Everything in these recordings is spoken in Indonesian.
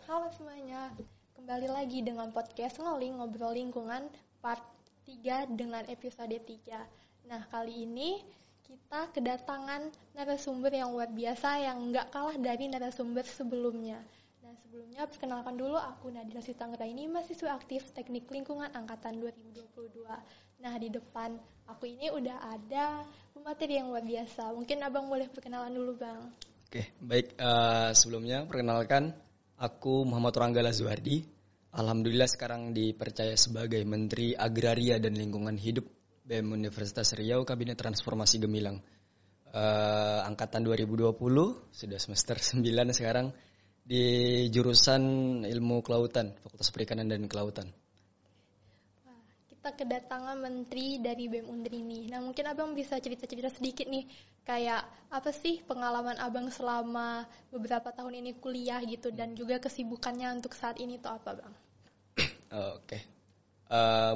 Halo semuanya, kembali lagi dengan podcast Ngobrol Lingkungan part 3 dengan episode 3. Nah, kali ini kita kedatangan narasumber yang luar biasa yang nggak kalah dari narasumber sebelumnya. Nah, sebelumnya perkenalkan dulu, aku Nadira Sitanggraini, mahasiswa aktif Teknik Lingkungan Angkatan 2022. Nah, di depan aku ini udah ada pemateri yang luar biasa. Mungkin Abang boleh perkenalan dulu, Bang. Oke, baik. Sebelumnya perkenalkan, aku Muhammad Ranggala Zuhardi. Alhamdulillah sekarang dipercaya sebagai Menteri Agraria dan Lingkungan Hidup BEM Universitas Riau, Kabinet Transformasi Gemilang. Angkatan 2020, sudah semester 9 sekarang, di jurusan Ilmu Kelautan, Fakultas Perikanan dan Kelautan. Kita kedatangan menteri dari BEM Undri nih. Nah, mungkin Abang bisa cerita-cerita sedikit nih, kayak apa sih pengalaman Abang selama beberapa tahun ini kuliah gitu, dan juga kesibukannya untuk saat ini tuh apa, Bang? Oke.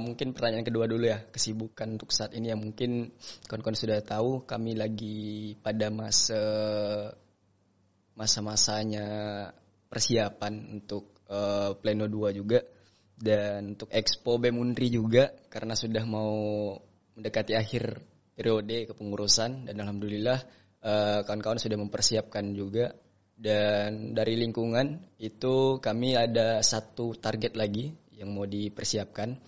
Mungkin pertanyaan kedua dulu ya, kesibukan untuk saat ini ya. Mungkin kawan-kawan sudah tahu kami lagi pada masa-masanya persiapan untuk Pleno 2 juga. Dan untuk Expo BEM Undri juga, karena sudah mau mendekati akhir periode kepengurusan, dan alhamdulillah kawan-kawan sudah mempersiapkan juga. Dan dari lingkungan itu kami ada satu target lagi yang mau dipersiapkan.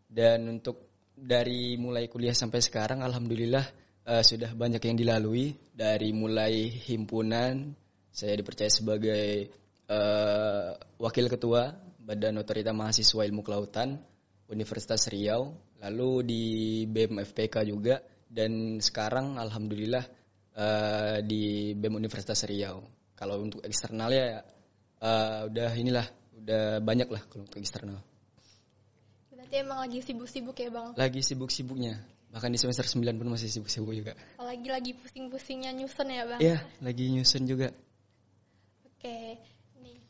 Dan untuk dari mulai kuliah sampai sekarang alhamdulillah sudah banyak yang dilalui. Dari mulai himpunan, saya dipercaya sebagai wakil ketua Badan Otorita Mahasiswa Ilmu Kelautan Universitas Riau, lalu di BEM FPK juga, dan sekarang alhamdulillah di BEM Universitas Riau. Kalau untuk eksternalnya udah banyak lah kalau untuk eksternal. Berarti emang lagi sibuk-sibuk ya, Bang? Lagi sibuk-sibuknya. Bahkan di semester 9 pun masih sibuk-sibuk juga. Lagi pusing-pusingnya nyusun ya, Bang? Iya, lagi nyusun juga. Oke, nih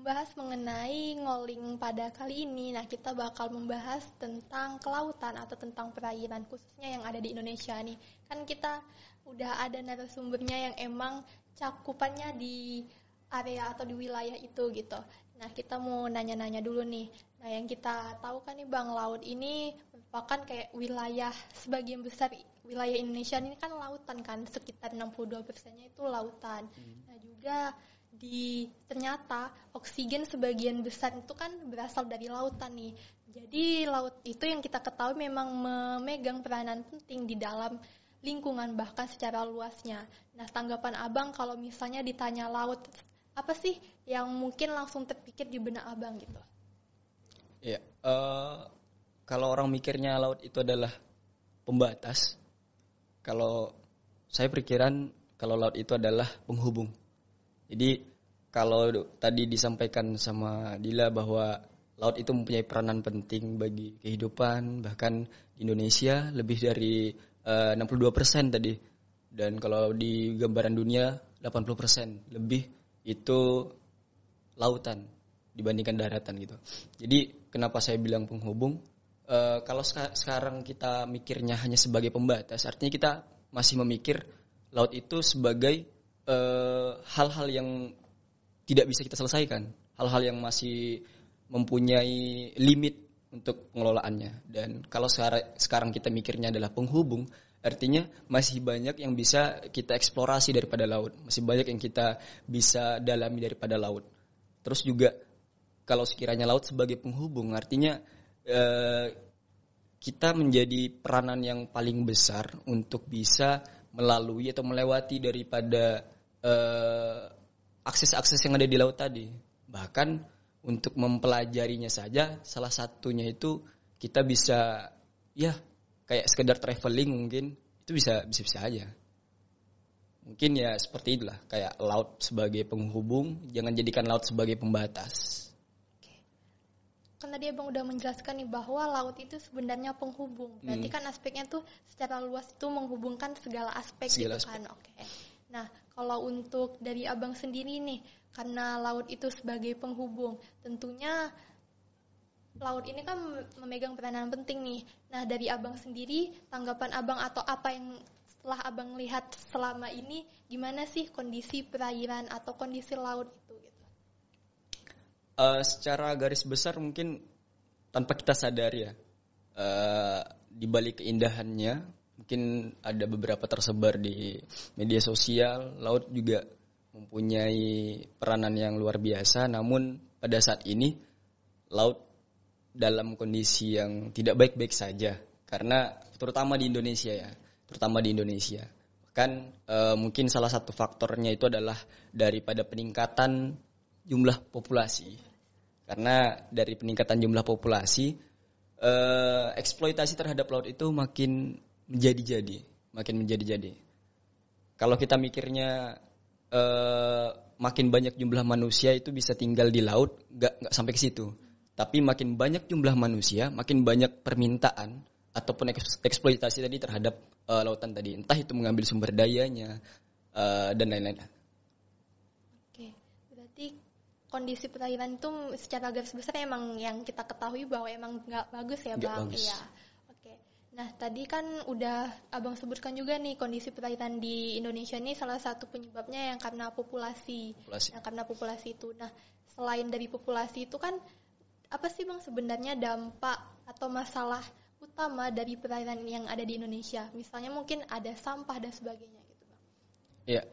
membahas mengenai ngoling pada kali ini. Nah, kita bakal membahas tentang kelautan atau tentang perairan, khususnya yang ada di Indonesia nih. Kan kita udah ada narasumbernya yang emang cakupannya di area atau di wilayah itu gitu. Nah, kita mau nanya-nanya dulu nih. Nah, yang kita tahu kan nih, Bang, laut ini merupakan kayak wilayah, sebagian besar wilayah Indonesia ini kan lautan kan, sekitar 62%-nya itu lautan. Nah, juga ternyata oksigen sebagian besar itu kan berasal dari lautan nih. Jadi laut itu yang kita ketahui memang memegang peranan penting di dalam lingkungan bahkan secara luasnya. Nah, tanggapan Abang kalau misalnya ditanya laut, apa sih yang mungkin langsung terpikir di benak Abang gitu? Iya, kalau orang mikirnya laut itu adalah pembatas, kalau saya pikiran kalau laut itu adalah penghubung. Jadi kalau tadi disampaikan sama Dila bahwa laut itu mempunyai peranan penting bagi kehidupan, bahkan di Indonesia lebih dari 62% tadi. Dan kalau di gambaran dunia 80% lebih itu lautan dibandingkan daratan gitu. Jadi kenapa saya bilang penghubung? Kalau sekarang kita mikirnya hanya sebagai pembatas, artinya kita masih memikir laut itu sebagai hal-hal yang tidak bisa kita selesaikan, hal-hal yang masih mempunyai limit untuk pengelolaannya. Dan kalau sekarang kita mikirnya adalah penghubung, artinya masih banyak yang bisa kita eksplorasi daripada laut, masih banyak yang kita bisa dalami daripada laut. Terus juga kalau sekiranya laut sebagai penghubung, artinya kita menjadi peranan yang paling besar untuk bisa melalui atau melewati daripada akses-akses yang ada di laut tadi. Bahkan untuk mempelajarinya saja, salah satunya itu kita bisa ya kayak sekedar traveling mungkin, itu bisa aja. Mungkin ya seperti itulah, kayak laut sebagai penghubung, jangan jadikan laut sebagai pembatas. Kan tadi Abang udah menjelaskan nih bahwa laut itu sebenarnya penghubung. Berarti kan aspeknya tuh secara luas itu menghubungkan segala aspek gitu kan. Oke. Nah, kalau untuk dari Abang sendiri nih, karena laut itu sebagai penghubung, tentunya laut ini kan memegang peranan penting nih. Nah, dari Abang sendiri, tanggapan Abang atau apa yang setelah Abang lihat selama ini, gimana sih kondisi perairan atau kondisi laut itu gitu? Secara garis besar mungkin tanpa kita sadar ya, di balik keindahannya mungkin ada beberapa tersebar di media sosial. Laut juga mempunyai peranan yang luar biasa, namun pada saat ini laut dalam kondisi yang tidak baik-baik saja, karena terutama di Indonesia ya, kan mungkin salah satu faktornya itu adalah daripada peningkatan jumlah populasi. Karena dari peningkatan jumlah populasi, eksploitasi terhadap laut itu makin menjadi-jadi. Kalau kita mikirnya makin banyak jumlah manusia itu bisa tinggal di laut, nggak sampai ke situ. Tapi makin banyak jumlah manusia, makin banyak permintaan ataupun eksploitasi tadi terhadap lautan tadi. Entah itu mengambil sumber dayanya dan lain-lain. Oke, berarti kondisi perairan itu secara garis besar emang yang kita ketahui bahwa emang nggak bagus ya, Bang? Iya. Oke. Nah, tadi kan udah Abang sebutkan juga nih kondisi perairan di Indonesia ini salah satu penyebabnya yang karena populasi. Yang karena populasi itu. Nah, selain dari populasi itu kan apa sih Bang sebenarnya dampak atau masalah utama dari perairan yang ada di Indonesia? Misalnya mungkin ada sampah dan sebagainya gitu Bang. Iya,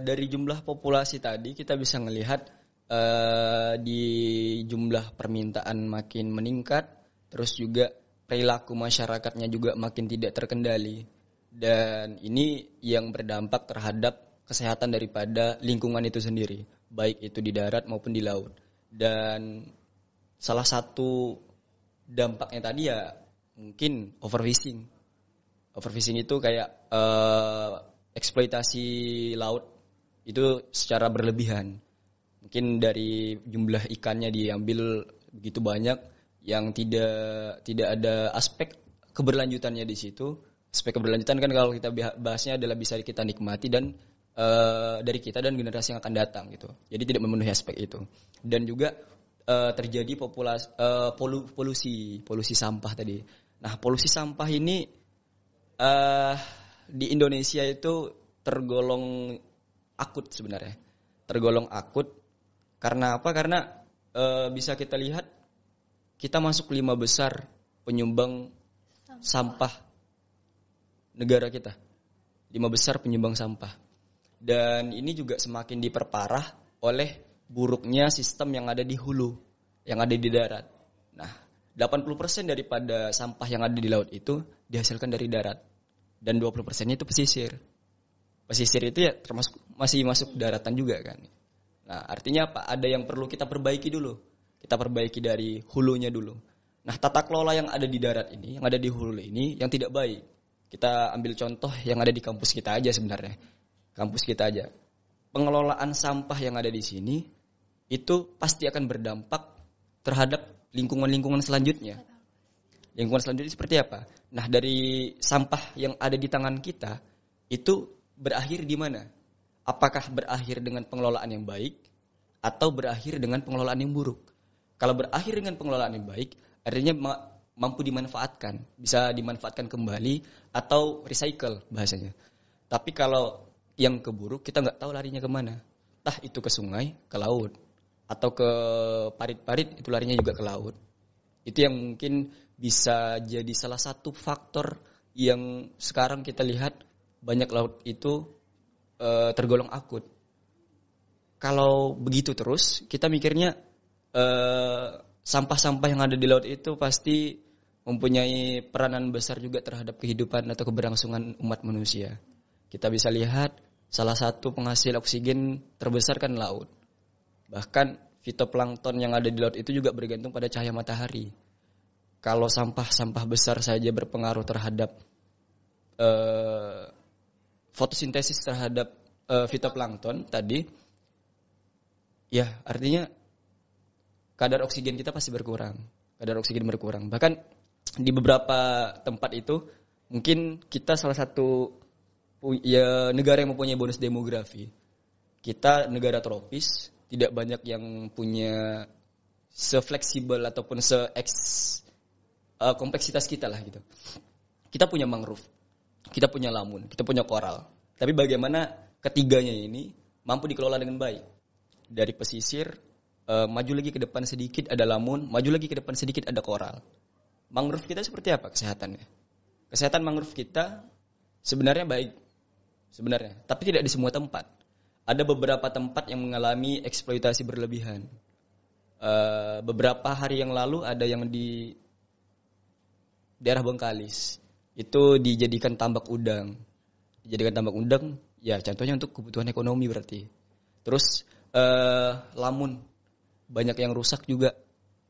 dari jumlah populasi tadi kita bisa melihat di jumlah permintaan makin meningkat, terus juga perilaku masyarakatnya juga makin tidak terkendali, dan ini yang berdampak terhadap kesehatan daripada lingkungan itu sendiri, baik itu di darat maupun di laut. Dan salah satu dampaknya tadi ya mungkin overfishing. Overfishing itu kayak eksploitasi laut itu secara berlebihan. Mungkin dari jumlah ikannya diambil begitu banyak yang tidak ada aspek keberlanjutannya di situ. Aspek keberlanjutan kan kalau kita bahasnya adalah bisa kita nikmati dan dari kita dan generasi yang akan datang gitu. Jadi tidak memenuhi aspek itu. Dan juga terjadi polusi sampah tadi. Nah, polusi sampah ini di Indonesia itu tergolong akut sebenarnya. Tergolong akut karena apa? Karena bisa kita lihat kita masuk 5 besar penyumbang sampah negara kita. 5 besar penyumbang sampah. Dan ini juga semakin diperparah oleh buruknya sistem yang ada di hulu, yang ada di darat. Nah, 80% daripada sampah yang ada di laut itu dihasilkan dari darat. Dan 20%-nya itu pesisir. Pesisir itu ya termasuk masih masuk daratan juga kan. Nah, artinya apa? Ada yang perlu kita perbaiki dulu. Kita perbaiki dari hulunya dulu. Nah, tata kelola yang ada di darat ini, yang ada di hulu ini yang tidak baik. Kita ambil contoh yang ada di kampus kita aja sebenarnya. Kampus kita aja. Pengelolaan sampah yang ada di sini itu pasti akan berdampak terhadap lingkungan-lingkungan selanjutnya. Lingkungan selanjutnya seperti apa? Nah, dari sampah yang ada di tangan kita itu berakhir di mana? Apakah berakhir dengan pengelolaan yang baik atau berakhir dengan pengelolaan yang buruk? Kalau berakhir dengan pengelolaan yang baik, artinya mampu dimanfaatkan, bisa dimanfaatkan kembali atau recycle bahasanya. Tapi kalau yang keburuk, kita nggak tahu larinya kemana. Entah itu ke sungai, ke laut, atau ke parit-parit, itu larinya juga ke laut. Itu yang mungkin bisa jadi salah satu faktor yang sekarang kita lihat banyak laut itu tergolong akut. Kalau begitu terus, kita mikirnya sampah-sampah yang ada di laut itu pasti mempunyai peranan besar juga terhadap kehidupan atau keberlangsungan umat manusia. Kita bisa lihat salah satu penghasil oksigen terbesar kan laut. Bahkan fitoplankton yang ada di laut itu juga bergantung pada cahaya matahari. Kalau sampah-sampah besar saja berpengaruh terhadap fotosintesis terhadap fitoplankton tadi, ya artinya kadar oksigen kita pasti berkurang. Bahkan di beberapa tempat itu mungkin kita salah satu ya negara yang mempunyai bonus demografi. Kita negara tropis, tidak banyak yang punya se-fleksibel ataupun kompleksitas kita lah gitu. Kita punya mangrove, kita punya lamun, kita punya koral. Tapi bagaimana ketiganya ini mampu dikelola dengan baik? Dari pesisir maju lagi ke depan sedikit ada lamun, maju lagi ke depan sedikit ada koral. Mangrove kita seperti apa kesehatannya? Kesehatan mangrove kita sebenarnya baik, sebenarnya, tapi tidak di semua tempat. Ada beberapa tempat yang mengalami eksploitasi berlebihan. Beberapa hari yang lalu ada yang di daerah Bengkalis itu dijadikan tambak udang. Ya contohnya untuk kebutuhan ekonomi berarti. Terus lamun banyak yang rusak juga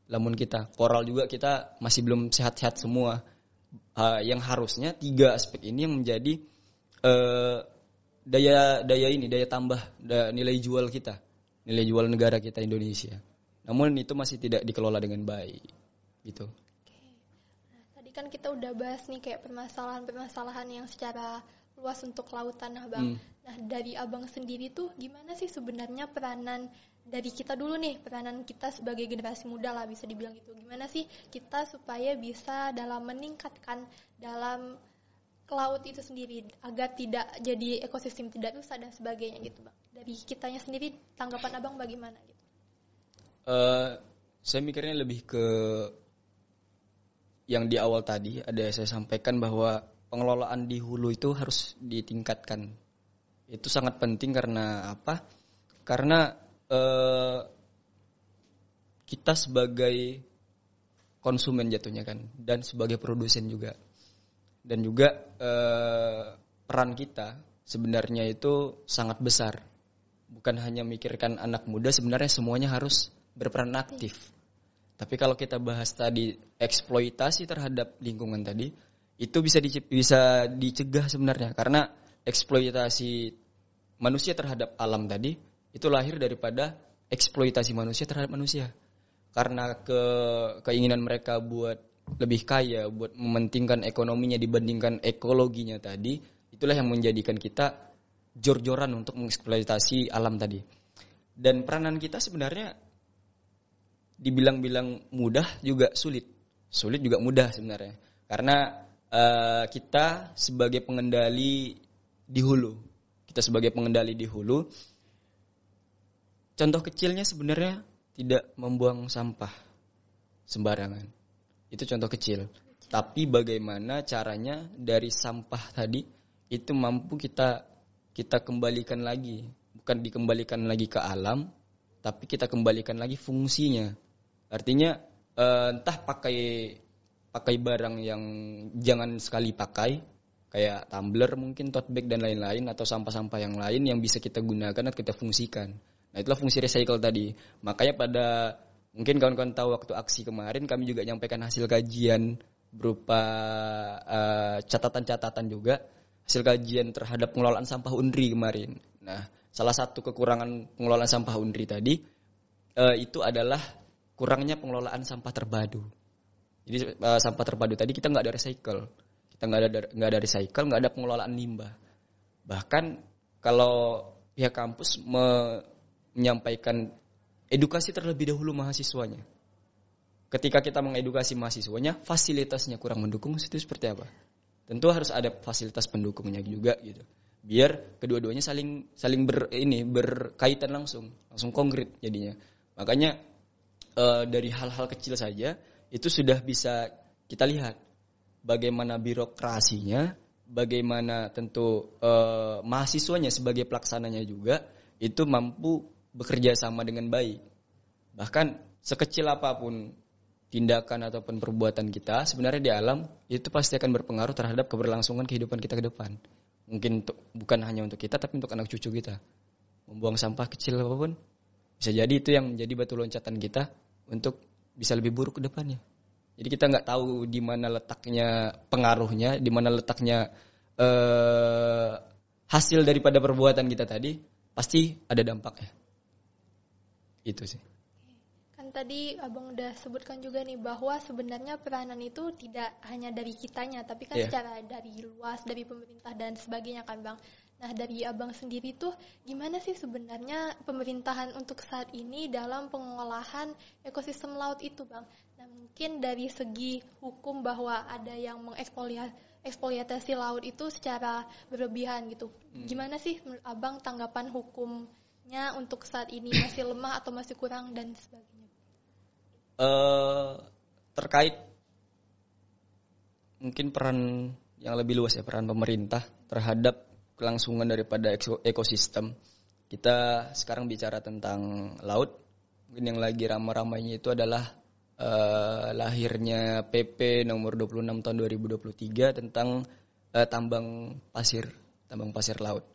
lamun kita. Koral juga kita masih belum sehat-sehat semua. Yang harusnya 3 aspek ini yang menjadi daya tambah nilai jual kita, nilai jual negara kita Indonesia. Namun itu masih tidak dikelola dengan baik gitu. Nah, tadi kan kita udah bahas nih kayak permasalahan yang secara luas untuk lautan, nah Bang. Nah, dari Abang sendiri tuh gimana sih sebenarnya peranan dari kita dulu nih, peranan kita sebagai generasi muda lah bisa dibilang gitu. Gimana sih kita supaya bisa dalam meningkatkan dalam laut itu sendiri agar tidak jadi ekosistem tidak rusak dan sebagainya gitu Bang. Dari kitanya sendiri tanggapan Abang bagaimana gitu? Saya mikirnya lebih ke yang di awal tadi ada saya sampaikan bahwa pengelolaan di hulu itu harus ditingkatkan. Itu sangat penting karena apa? Karena kita sebagai konsumen jatuhnya kan dan sebagai produsen juga. Dan juga peran kita sebenarnya itu sangat besar. Bukan hanya mikirkan anak muda, sebenarnya semuanya harus berperan aktif. Tapi kalau kita bahas tadi eksploitasi terhadap lingkungan tadi, itu bisa dicegah sebenarnya. Karena eksploitasi manusia terhadap alam tadi, itu lahir daripada eksploitasi manusia terhadap manusia. Karena keinginan mereka buat lebih kaya, buat mementingkan ekonominya dibandingkan ekologinya tadi, itulah yang menjadikan kita jor-joran untuk mengeksploitasi alam tadi. Dan peranan kita sebenarnya dibilang-bilang mudah juga sulit juga mudah sebenarnya. Karena kita sebagai pengendali di hulu, contoh kecilnya sebenarnya tidak membuang sampah sembarangan. Itu contoh kecil. Tapi bagaimana caranya dari sampah tadi itu mampu kita kembalikan lagi, bukan dikembalikan lagi ke alam, tapi kita kembalikan lagi fungsinya. Artinya entah pakai barang yang jangan sekali pakai, kayak tumbler mungkin, tote bag dan lain-lain, atau sampah-sampah yang lain yang bisa kita gunakan atau kita fungsikan. Nah, itulah fungsi recycle tadi. Makanya mungkin kawan-kawan tahu waktu aksi kemarin kami juga menyampaikan hasil kajian berupa catatan-catatan juga, hasil kajian terhadap pengelolaan sampah UNRI kemarin. Nah, salah satu kekurangan pengelolaan sampah UNRI tadi itu adalah kurangnya pengelolaan sampah terpadu. Jadi sampah terpadu tadi kita nggak ada recycle, nggak ada pengelolaan limbah. Bahkan kalau pihak kampus menyampaikan edukasi terlebih dahulu mahasiswanya. Ketika kita mengedukasi mahasiswanya, fasilitasnya kurang mendukung, itu seperti apa? Tentu harus ada fasilitas pendukungnya juga gitu. Biar kedua-duanya saling berkaitan langsung konkret jadinya. Makanya dari hal-hal kecil saja itu sudah bisa kita lihat bagaimana birokrasinya, bagaimana tentu mahasiswanya sebagai pelaksananya juga itu mampu bekerja sama dengan baik. Bahkan sekecil apapun tindakan ataupun perbuatan kita sebenarnya di alam itu pasti akan berpengaruh terhadap keberlangsungan kehidupan kita ke depan. Mungkin bukan hanya untuk kita tapi untuk anak cucu kita. Membuang sampah kecil apapun bisa jadi itu yang menjadi batu loncatan kita untuk bisa lebih buruk ke depannya. Jadi kita nggak tahu di mana letaknya pengaruhnya, di mana letaknya hasil daripada perbuatan kita tadi, pasti ada dampaknya. Itu sih. Kan tadi Abang udah sebutkan juga nih bahwa sebenarnya peranan itu tidak hanya dari kitanya, tapi kan secara dari luas, dari pemerintah dan sebagainya kan Bang. Nah, dari Abang sendiri tuh gimana sih sebenarnya pemerintahan untuk saat ini dalam pengolahan ekosistem laut itu Bang? Nah, mungkin dari segi hukum bahwa ada yang eksploitasi laut itu secara berlebihan gitu. Gimana sih menurut Abang tanggapan hukum nya untuk saat ini masih lemah atau masih kurang dan sebagainya. Terkait mungkin peran yang lebih luas ya, peran pemerintah terhadap kelangsungan daripada ekosistem. Kita sekarang bicara tentang laut, mungkin yang lagi ramai-ramainya itu adalah lahirnya PP nomor 26 tahun 2023 tentang tambang pasir laut.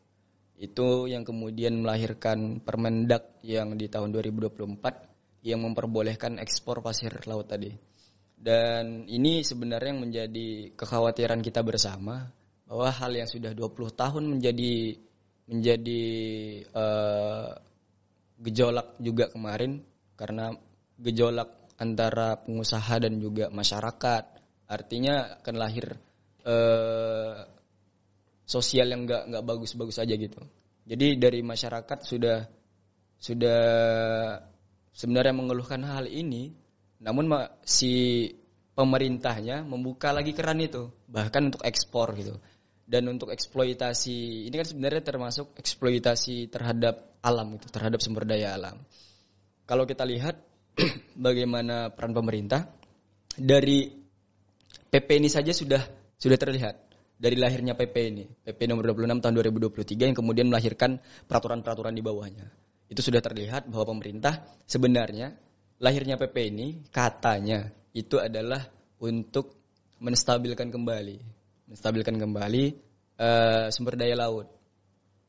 Itu yang kemudian melahirkan Permendak yang di tahun 2024 yang memperbolehkan ekspor pasir laut tadi. Dan ini sebenarnya yang menjadi kekhawatiran kita bersama, bahwa hal yang sudah 20 tahun menjadi gejolak juga kemarin, karena gejolak antara pengusaha dan juga masyarakat. Artinya akan lahir sosial yang nggak bagus-bagus aja gitu. Jadi dari masyarakat sudah sebenarnya mengeluhkan hal ini, namun si pemerintahnya membuka lagi keran itu, bahkan untuk ekspor gitu. Dan untuk eksploitasi, ini kan sebenarnya termasuk eksploitasi terhadap alam gitu, terhadap sumber daya alam. Kalau kita lihat bagaimana peran pemerintah dari PP ini saja sudah terlihat dari lahirnya PP ini, PP nomor 26 tahun 2023 yang kemudian melahirkan peraturan-peraturan di bawahnya. Itu sudah terlihat bahwa pemerintah sebenarnya lahirnya PP ini katanya itu adalah untuk menstabilkan kembali sumber daya laut.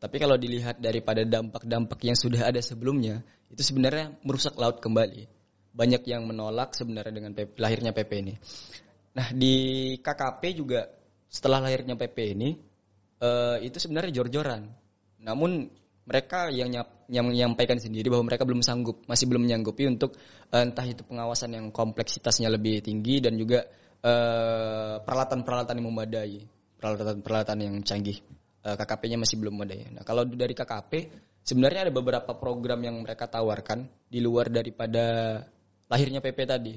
Tapi kalau dilihat daripada dampak-dampak yang sudah ada sebelumnya, itu sebenarnya merusak laut kembali. Banyak yang menolak sebenarnya dengan lahirnya PP ini. Nah, di KKP juga setelah lahirnya PP ini, itu sebenarnya jor-joran. Namun mereka yang menyampaikan sendiri bahwa mereka masih belum menyanggupi untuk entah itu pengawasan yang kompleksitasnya lebih tinggi dan juga peralatan-peralatan yang memadai, peralatan-peralatan yang canggih. KKP-nya masih belum memadai. Nah, kalau dari KKP sebenarnya ada beberapa program yang mereka tawarkan di luar daripada lahirnya PP tadi.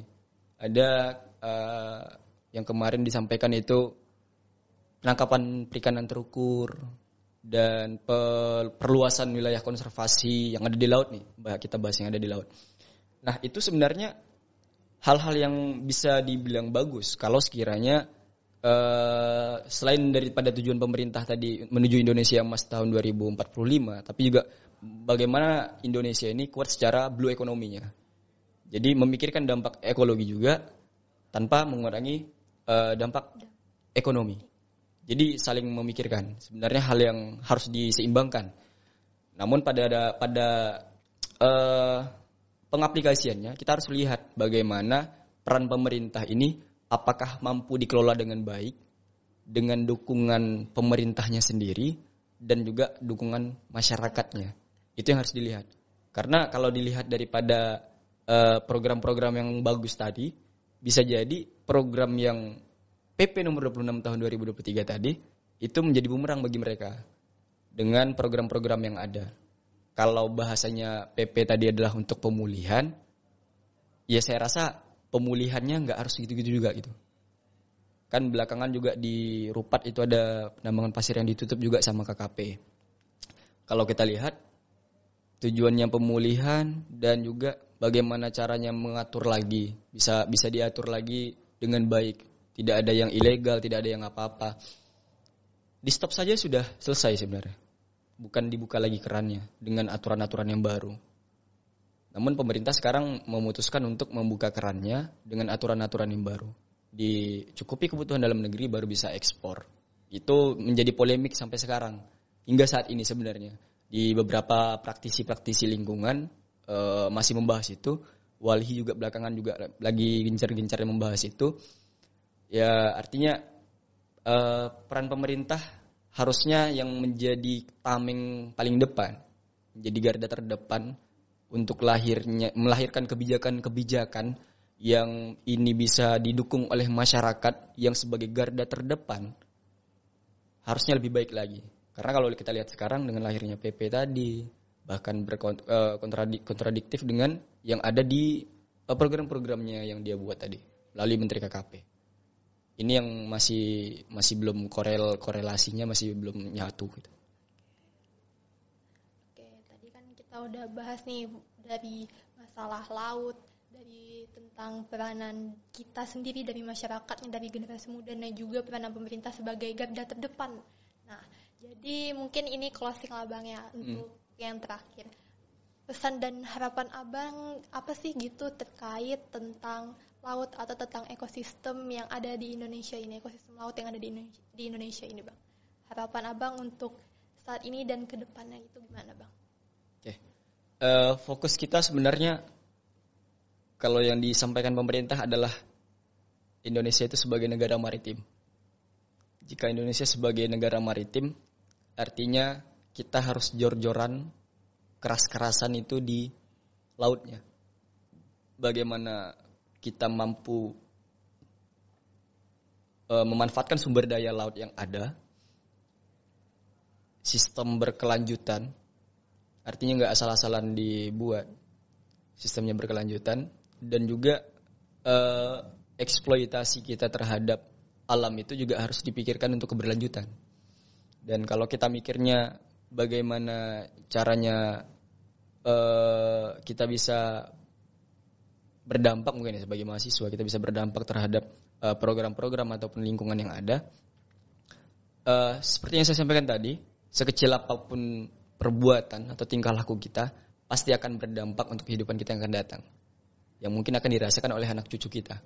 Ada yang kemarin disampaikan itu penangkapan perikanan terukur dan perluasan wilayah konservasi yang ada di laut nih. Kita bahas yang ada di laut. Nah, itu sebenarnya hal-hal yang bisa dibilang bagus kalau sekiranya selain daripada tujuan pemerintah tadi menuju Indonesia Emas tahun 2045, tapi juga bagaimana Indonesia ini kuat secara blue ekonominya. Jadi memikirkan dampak ekologi juga tanpa mengurangi dampak ekonomi. Jadi saling memikirkan. Sebenarnya hal yang harus diseimbangkan. Namun pada pengaplikasiannya kita harus lihat bagaimana peran pemerintah ini apakah mampu dikelola dengan baik dengan dukungan pemerintahnya sendiri dan juga dukungan masyarakatnya. Itu yang harus dilihat. Karena kalau dilihat daripada program-program yang bagus tadi, bisa jadi program yang PP nomor 26 tahun 2023 tadi itu menjadi bumerang bagi mereka dengan program-program yang ada. Kalau bahasanya PP tadi adalah untuk pemulihan, ya saya rasa pemulihannya nggak harus gitu-gitu juga gitu. Kan belakangan juga di Rupat itu ada penambangan pasir yang ditutup juga sama KKP. Kalau kita lihat tujuannya pemulihan dan juga bagaimana caranya mengatur lagi, bisa diatur lagi dengan baik. Tidak ada yang ilegal, tidak ada yang apa-apa. Di stop saja sudah selesai sebenarnya. Bukan dibuka lagi kerannya dengan aturan-aturan yang baru. Namun pemerintah sekarang memutuskan untuk membuka kerannya dengan aturan-aturan yang baru. Dicukupi kebutuhan dalam negeri baru bisa ekspor. Itu menjadi polemik sampai sekarang. Hingga saat ini sebenarnya. Di beberapa praktisi-praktisi lingkungan masih membahas itu. Walhi juga belakangan juga lagi gencar-gencar membahas itu. Ya artinya peran pemerintah harusnya yang menjadi tameng paling depan. Menjadi garda terdepan untuk melahirkan kebijakan-kebijakan yang ini bisa didukung oleh masyarakat yang sebagai garda terdepan, harusnya lebih baik lagi. Karena kalau kita lihat sekarang dengan lahirnya PP tadi, bahkan kontradiktif dengan yang ada di program-programnya yang dia buat tadi melalui Menteri KKP. Ini yang masih belum korelasinya masih belum nyatu gitu. Oke, tadi kan kita kita udah bahas nih dari masalah laut, dari tentang peranan kita sendiri dari masyarakatnya, dari generasi muda, dan juga peranan pemerintah sebagai garda terdepan. Nah, jadi mungkin ini closing lah Bang ya untuk yang terakhir. Pesan dan harapan Abang apa sih gitu terkait tentang laut atau tentang ekosistem yang ada di Indonesia ini, ekosistem laut yang ada di Indonesia ini Bang. Harapan Abang untuk saat ini dan ke depannya itu gimana Bang? Oke. Fokus kita sebenarnya kalau yang disampaikan pemerintah adalah Indonesia itu sebagai negara maritim. Jika Indonesia sebagai negara maritim, artinya kita harus jor-joran, keras-kerasan itu di lautnya. Bagaimana kita mampu memanfaatkan sumber daya laut yang ada, sistem berkelanjutan, artinya nggak asal-asalan dibuat, sistemnya berkelanjutan, dan juga eksploitasi kita terhadap alam itu juga harus dipikirkan untuk keberlanjutan. Dan kalau kita mikirnya bagaimana caranya kita bisa berdampak, mungkin ya sebagai mahasiswa kita bisa berdampak terhadap program-program ataupun lingkungan yang ada, seperti yang saya sampaikan tadi, sekecil apapun perbuatan atau tingkah laku kita pasti akan berdampak untuk kehidupan kita yang akan datang, yang mungkin akan dirasakan oleh anak cucu kita.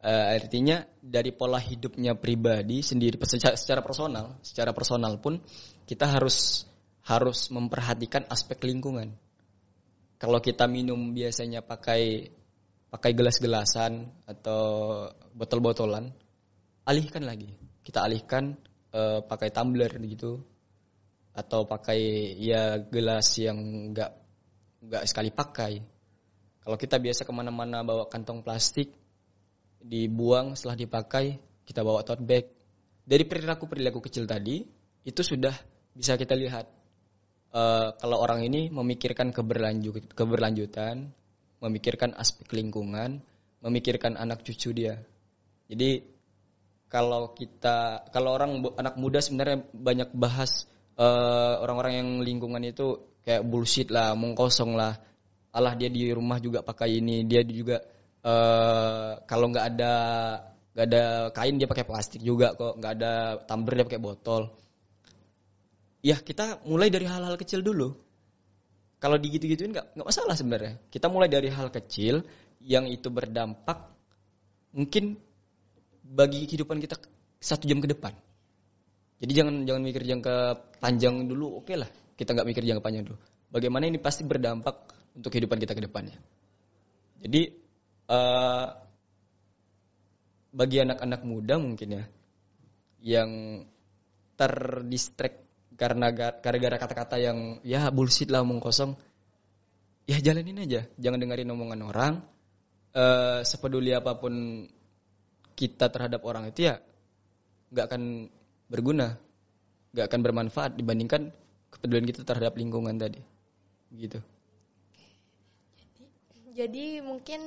Artinya dari pola hidupnya pribadi sendiri secara personal pun kita harus memperhatikan aspek lingkungan. Kalau kita minum biasanya pakai gelas-gelasan atau botol-botolan, alihkan lagi. Kita alihkan pakai tumbler gitu, atau pakai ya gelas yang nggak sekali pakai. Kalau kita biasa kemana-mana bawa kantong plastik, dibuang setelah dipakai, kita bawa tote bag. Dari perilaku kecil tadi itu sudah bisa kita lihat kalau orang ini memikirkan keberlanjutan, memikirkan aspek lingkungan, memikirkan anak cucu dia. Jadi kalau anak muda sebenarnya banyak bahas orang-orang yang lingkungan itu kayak bullshit lah, omong kosong lah. Alah dia di rumah juga pakai ini, dia juga kalau nggak ada kain dia pakai plastik juga kok, nggak ada tumbler dia pakai botol. Ya kita mulai dari hal-hal kecil dulu. Kalau digitu-gituin nggak masalah sebenarnya. Kita mulai dari hal kecil yang itu berdampak mungkin bagi kehidupan kita 1 jam ke depan. Jadi jangan mikir jangka panjang dulu, oke lah. Kita nggak mikir jangka panjang dulu. Bagaimana ini pasti berdampak untuk kehidupan kita ke depannya. Jadi bagi anak-anak muda mungkin ya yang terdistract karena gara-gara kata-kata yang ya bullshit lah, omong kosong, ya jalanin aja, jangan dengerin omongan orang. Sepeduli apapun kita terhadap orang itu ya nggak akan berguna, nggak akan bermanfaat dibandingkan kepedulian kita terhadap lingkungan tadi, gitu. Jadi mungkin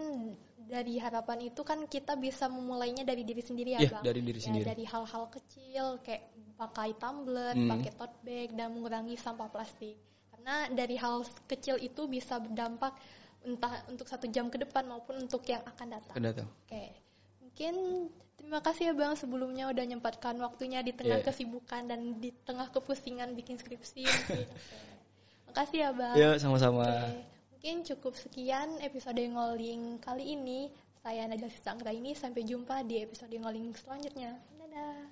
dari harapan itu kan kita bisa memulainya dari diri sendiri ya, Bang. Dari diri sendiri. Dari hal-hal kecil kayak pakai tumbler, pakai tote bag, dan mengurangi sampah plastik. Karena dari hal kecil itu bisa berdampak entah untuk 1 jam ke depan maupun untuk yang akan datang. Oke. Mungkin terima kasih ya Bang sebelumnya udah nyempatkan waktunya di tengah kesibukan dan di tengah kepusingan bikin skripsi. Makasih ya Bang. Ya, sama-sama. Mungkin cukup sekian episode Ngoling kali ini. Saya Najla Sisanggraini, sampai jumpa di episode Ngoling selanjutnya. Dadah.